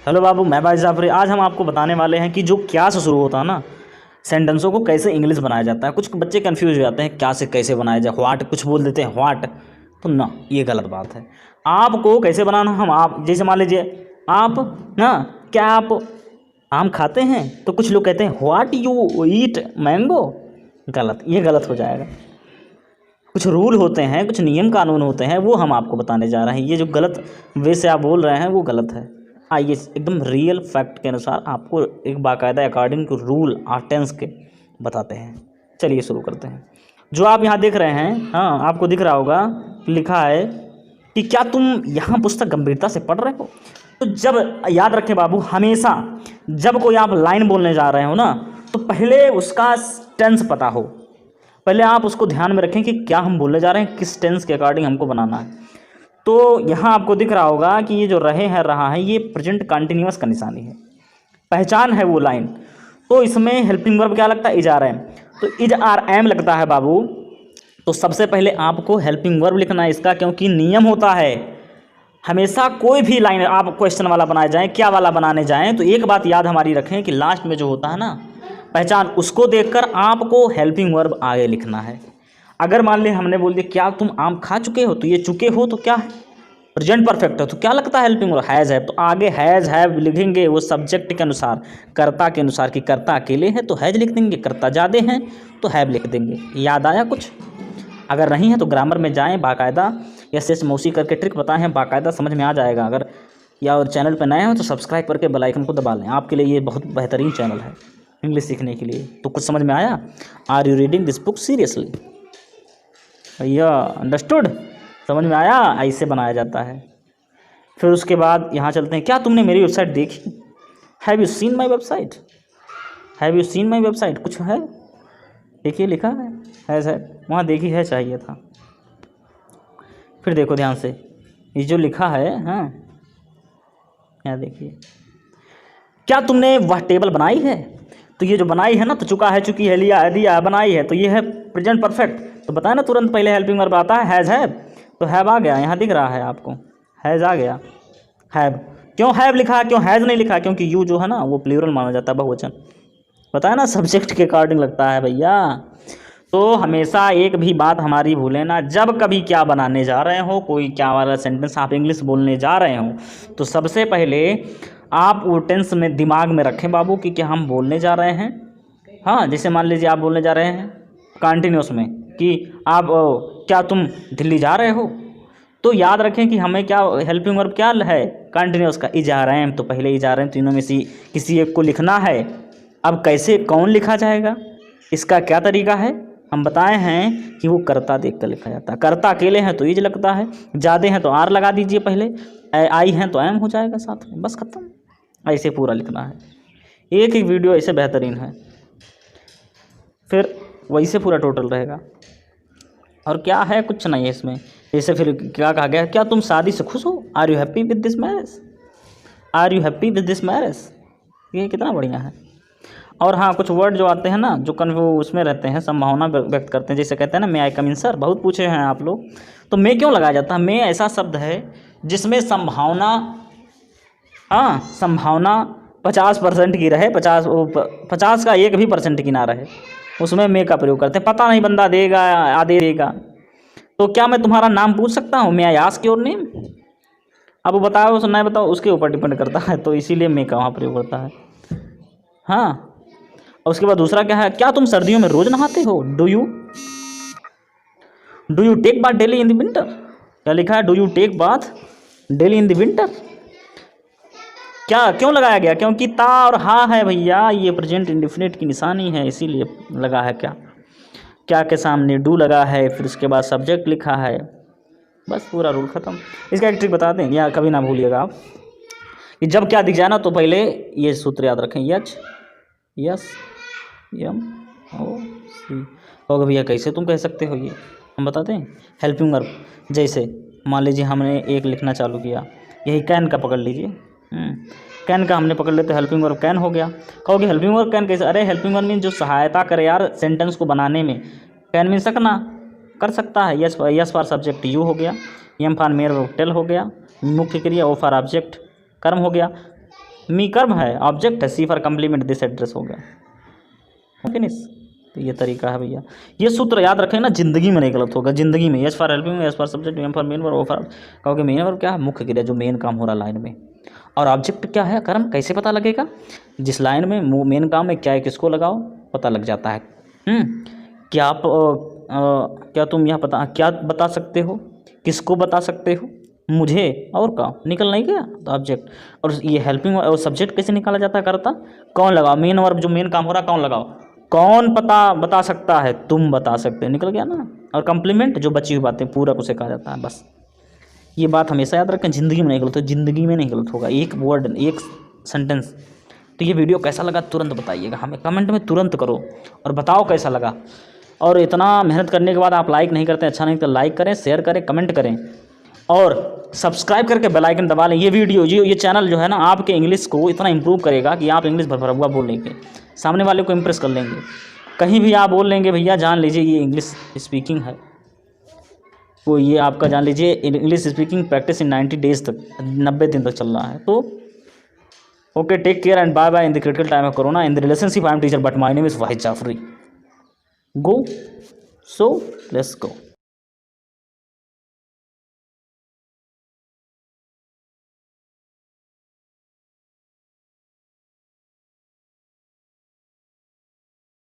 Hello बाबू, मैं भाई जाफरी। आज हम आपको बताने वाले हैं कि जो क्या से शुरू होता है ना, सेंटेंसों को कैसे इंग्लिश बनाया जाता है। कुछ बच्चे कंफ्यूज हो जाते हैं क्या से कैसे बनाया जाए, व्हाट कुछ बोल देते हैं व्हाट, तो ना, ये गलत बात है। आपको कैसे बनाना, हम आप जैसे मान लीजिए आप ना, क्या आप आम खाते हैं, तो कुछ लोग कहते हैं व्हाट यू ईट मैंगो, गलत, ये गलत हो जाएगा। कुछ रूल होते हैं, कुछ नियम कानून होते हैं, वो हम आपको बताने जा रहे हैं। ये जो गलत वे से आप बोल रहे हैं वो गलत है। आइए एकदम रियल फैक्ट के अनुसार आपको एक बाकायदा अकॉर्डिंग टू रूल टेंस के बताते हैं। चलिए शुरू करते हैं। जो आप यहाँ देख रहे हैं, हाँ आपको दिख रहा होगा, लिखा है कि क्या तुम यहाँ पुस्तक गंभीरता से पढ़ रहे हो। तो जब याद रखें बाबू, हमेशा जब कोई आप लाइन बोलने जा रहे हो ना, तो पहले उसका टेंस पता हो। पहले आप उसको ध्यान में रखें कि क्या हम बोलने जा रहे हैं, किस टेंस के अकॉर्डिंग हमको बनाना है। तो यहाँ आपको दिख रहा होगा कि ये जो रहे हैं रहा है, ये प्रेजेंट कंटिन्यूअस का निशानी है, पहचान है वो लाइन। तो इसमें हेल्पिंग वर्ब क्या लगता है, इज आर एम। तो इज आर एम लगता है बाबू, तो सबसे पहले आपको हेल्पिंग वर्ब लिखना है इसका, क्योंकि नियम होता है हमेशा कोई भी लाइन आप क्वेश्चन वाला बनाए जाएं, क्या वाला बनाने जाएं, तो एक बात याद हमारी रखें कि लास्ट में जो होता है ना पहचान, उसको देखकर आपको हेल्पिंग वर्ब आगे लिखना है। अगर मान लें हमने बोल दिया क्या तुम आम खा चुके हो, तो ये चुके हो तो क्या है, प्रेजेंट परफेक्ट है, तो क्या लगता है हेल्पिंग वर्ब, हैज़ है। तो आगे हैज़ हैव लिखेंगे वो सब्जेक्ट के अनुसार, कर्ता के अनुसार, कि कर्ता अकेले हैं तो हैज़ लिख देंगे, कर्ता ज़्यादा हैं तो हैव लिख देंगे। याद आया कुछ? अगर नहीं है तो ग्रामर में जाएं बाकायदा, या शेष मौसी करके ट्रिक बताए हैं, बाकायदा समझ में आ जाएगा। अगर या और चैनल पर नए हो तो सब्सक्राइब करके बेल आइकन को दबा लें, आपके लिए ये बहुत बेहतरीन चैनल है इंग्लिश सीखने के लिए। तो कुछ समझ में आया? Are you reading this book seriously? भैया अंडरस्टूड? समझ में आया? ऐसे बनाया जाता है। फिर उसके बाद यहाँ चलते हैं, क्या तुमने मेरी वेबसाइट देखी, have you seen my website, have you seen my website, कुछ है देखिए लिखा है वहाँ देखी है चाहिए था। फिर देखो ध्यान से, ये जो लिखा है, हाँ यहाँ देखिए, क्या तुमने वह टेबल बनाई है। तो ये जो बनाई है ना, तो चुका है, चुकी है, लिया है, दिया है, बनाई है, तो ये है प्रेजेंट परफेक्ट। तो बताया ना तुरंत पहले हेल्पिंग वर्ब आता है हैज़ हैव, तो हैव आ गया, यहाँ दिख रहा है आपको, हैज़ आ गया। हैव क्यों हैव लिखा, क्यों हैज़ नहीं लिखा, क्योंकि यू जो है ना वो प्लूरल माना जाता है, बहुवचन। बताया ना सब्जेक्ट के अकॉर्डिंग लगता है भैया। तो हमेशा एक भी बात हमारी भूलें ना, जब कभी क्या बनाने जा रहे हो, कोई क्या वाला सेंटेंस आप इंग्लिश बोलने जा रहे हो, तो सबसे पहले आप वो टेंस में दिमाग में रखें बाबू कि क्या हम बोलने जा रहे हैं। हाँ जैसे मान लीजिए आप बोलने जा रहे हैं कंटिन्यूस में कि आप क्या तुम दिल्ली जा रहे हो, तो याद रखें कि हमें क्या हेल्पिंग वर्ब क्या है, कंटिन्यूस का, इज आ रहे हैं, तो पहले इज आ रहे हैं, तीनों में से किसी एक को लिखना है। अब कैसे कौन लिखा जाएगा, इसका क्या तरीका है, हम बताए हैं कि वो कर्ता देख कर लिखा जाता है। कर्ता अकेले हैं तो इज लगता है, ज़्यादा हैं तो आर लगा दीजिए पहले, आई हैं तो एम हो जाएगा साथ में, बस खत्म। ऐसे पूरा लिखना है, एक एक वीडियो ऐसे बेहतरीन है, फिर वैसे पूरा टोटल रहेगा। और क्या है, कुछ नहीं है इसमें। जैसे फिर क्या कहा गया, क्या तुम शादी से खुश हो, are you happy with this marriage, are you happy with this marriage, ये कितना बढ़िया है। और हाँ कुछ वर्ड जो आते हैं ना, जो उसमें रहते हैं, संभावना व्यक्त करते हैं, जैसे कहते हैं ना मे आई कम इन सर, बहुत पूछे हैं आप लोग, तो मे क्यों लगाया जाता है। मे ऐसा शब्द है जिसमें संभावना, हाँ संभावना 50% की रहे, 50 का 1% की ना रहे, उसमें मे का प्रयोग करते हैं। पता नहीं बंदा देगा आधे देगा, तो क्या मैं तुम्हारा नाम पूछ सकता हूँ, मे आई आस्क योर नेम। अब बताओ नहीं बताओ, उसके ऊपर डिपेंड करता है, तो इसीलिए मे का वहाँ प्रयोग करता है। हाँ और उसके बाद दूसरा क्या है, क्या तुम सर्दियों में रोज नहाते हो, do you take bath daily in the winter, क्या लिखा है, do you take bath daily in the winter. क्या क्यों लगाया गया, क्योंकि ता और हा है भैया, ये प्रेजेंट इंडेफिनिट की निशानी है, इसीलिए लगा है। क्या के सामने डू लगा है, फिर उसके बाद सब्जेक्ट लिखा है, बस पूरा रूल खत्म। इसका एक ट्रिक बता दें, या कभी ना भूलिएगा आप, कि जब क्या दिख जाए ना, तो पहले ये सूत्र याद रखें, यच यस यम ओ सी। होगा भैया कैसे तुम कह सकते हो, ये हम बताते हैं। हेल्पिंग वर्ब, जैसे मान लीजिए हमने एक लिखना चालू किया, यही कैन का पकड़ लीजिए, कैन का हमने पकड़ लिया, तो हेल्पिंग वर्ब कैन हो गया। कहोगे हेल्पिंग वर्ब कैन कैसे, अरे हेल्पिंग वर्ब मीन जो सहायता करे यार सेंटेंस को बनाने में। कैन मीन सकना, कर सकता है। यस फॉर सब्जेक्ट यू हो गया, एम फॉर मेयर टेल हो गया, मुख्य क्रिया, ओ फॉर ऑब्जेक्ट कर्म हो गया, मी कर्म है, ऑब्जेक्ट है, सी फॉर कम्प्लीमेंट दिस एड्रेस हो गया। ओके नहीं, तो ये तरीका है भैया। ये सूत्र याद रखें ना, जिंदगी में नहीं गलत होगा। जिंदगी में S for helping, S for subject, M for main for O for, कहोगे मेन फॉर क्या है, मुख्य क्रिया जो मेन काम हो रहा लाइन में। और ऑब्जेक्ट क्या है, कर्म। कैसे पता लगेगा, जिस लाइन में मेन काम है क्या है, किसको लगाओ पता लग जाता है। क्या आप क्या तुम यह क्या बता सकते हो, किसको बता सकते हो, मुझे, और का निकल नहीं गया तो ऑब्जेक्ट। और ये हेल्पिंग और सब्जेक्ट कैसे निकाला जाता है, करता कौन लगाओ, मेन वर्ब जो मेन काम हो रहा है कौन लगाओ, कौन बता सकता है, तुम बता सकते हो, निकल गया ना। और कम्प्लीमेंट जो बची हुई बातें पूरा उसे कहा जाता है। बस ये बात हमेशा याद रखें, ज़िंदगी में नहीं गलत हो, ज़िंदगी में नहीं गलत होगा। एक वर्ड, एक सेंटेंस। तो ये वीडियो कैसा लगा तुरंत बताइएगा, हमें कमेंट में तुरंत करो और बताओ कैसा लगा। और इतना मेहनत करने के बाद आप लाइक नहीं करते, अच्छा नहीं तो लाइक करें, शेयर करें, कमेंट करें और सब्सक्राइब करके बेल आइकन दबा लें। ये वीडियो ये चैनल जो है ना, आपके इंग्लिश को इतना इंप्रूव करेगा कि आप इंग्लिश भर हुआ बोल लेंगे, सामने वाले को इम्प्रेस कर लेंगे। कहीं भी आप बोल लेंगे भैया, जान लीजिए ये इंग्लिश स्पीकिंग है, वो ये आपका जान लीजिए English speaking practice in 90 days तक, 90 दिन तक चल रहा है। तो okay, take care and bye bye in the critical time of corona. In the relationship I am teacher but my name is Wahid Jafri. Go, so let's go.